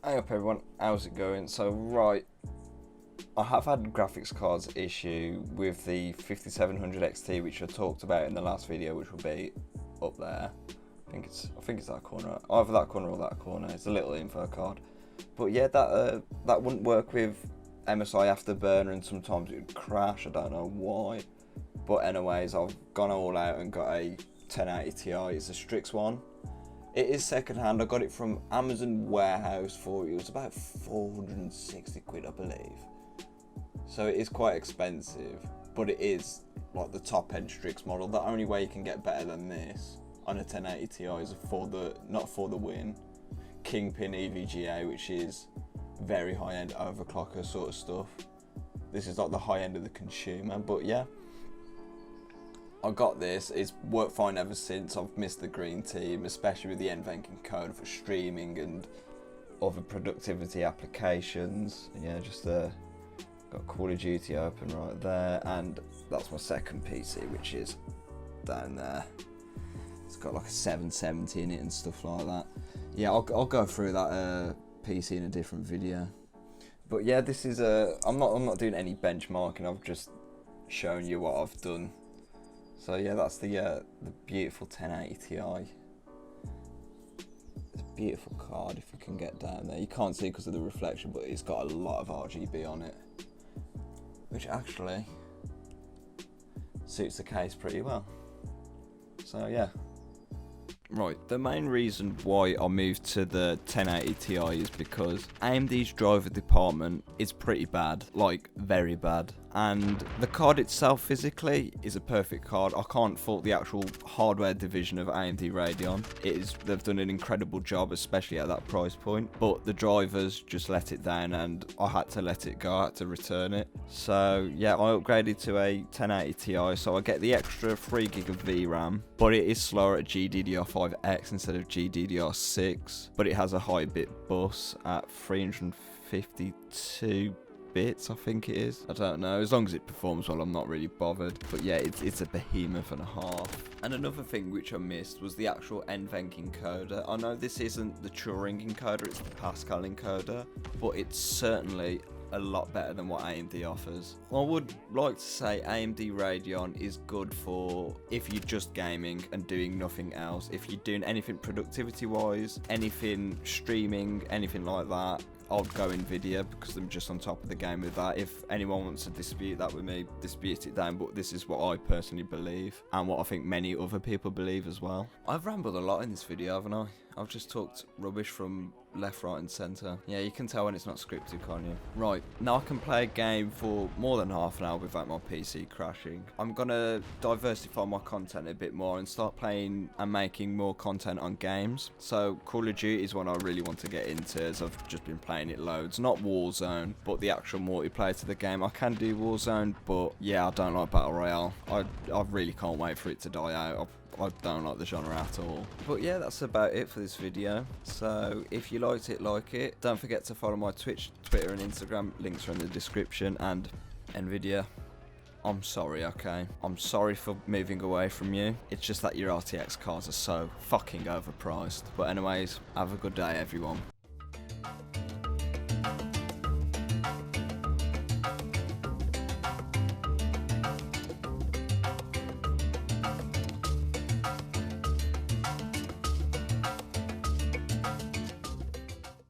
Hey up everyone, how's it going? So right, I have had graphics cards issue with the 5700 XT, which I talked about in the last video, which will be up there. I think it's that corner, either that corner or that corner. It's a little info card, but yeah, that wouldn't work with MSI Afterburner, and sometimes it would crash. I don't know why, but anyways, I've gone all out and got a 1080 Ti. It's a Strix one. It is second hand. I got it from Amazon warehouse for, it was about 460 quid, I believe. So it is quite expensive, but it is like the top end Strix model. The only way you can get better than this on a 1080 Ti is not for the win, Kingpin EVGA, which is very high end overclocker sort of stuff. This is like the high end of the consumer, but yeah. I got this, it's worked fine ever since. I've missed the green team, especially with the NVENC encode for streaming and other productivity applications. Yeah, just got Call of Duty open right there, and that's my second PC, which is down there. It's got like a 770 in it and stuff like that. Yeah, I'll go through that PC in a different video. But yeah, this is I'm not doing any benchmarking. I've just shown you what I've done. So yeah, that's the beautiful 1080 Ti. It's a beautiful card if you can get down there. You can't see because of the reflection, but it's got a lot of RGB on it, which actually suits the case pretty well. So yeah. Right, the main reason why I moved to the 1080 Ti is because AMD's driver department is pretty bad, like very bad. And the card itself physically is a perfect card. I can't fault the actual hardware division of AMD Radeon. They've done an incredible job, especially at that price point. But the drivers just let it down, and I had to let it go. I had to return it. So yeah, I upgraded to a 1080 Ti, so I get the extra 3 gig of VRAM, but it is slower at GDDR5X instead of GDDR6. But it has a high bit bus at 352 bits, I think it is. I don't know, as long as it performs well, I'm not really bothered. But yeah, it's a behemoth and a half. And another thing which I missed was the actual NVENC encoder. I know this isn't the Turing encoder, it's the Pascal encoder, but it's certainly a lot better than what AMD offers. I would like to say AMD Radeon is good for if you're just gaming and doing nothing else. If you're doing anything productivity wise, anything streaming, anything like that, I'd go Nvidia because I'm just on top of the game with that. If anyone wants to dispute that with me, dispute it down, but this is what I personally believe and what I think many other people believe as well. I've rambled a lot in this video, haven't I? I've just talked rubbish from left, right and centre. Yeah, you can tell when it's not scripted, can't you? Right, now I can play a game for more than half an hour without my PC crashing. I'm gonna diversify my content a bit more and start playing and making more content on games. So Call of Duty is one I really want to get into, as I've just been playing it loads. Not Warzone, but the actual multiplayer to the game. I can do Warzone, but yeah, I don't like Battle Royale. I really can't wait for it to die out. I don't like the genre at all. But yeah, that's about it for this video. So if you liked it, like it. Don't forget to follow my Twitch, Twitter and Instagram. Links are in the description. And Nvidia, I'm sorry, okay? I'm sorry for moving away from you. It's just that your RTX cards are so fucking overpriced. But anyways, have a good day, everyone.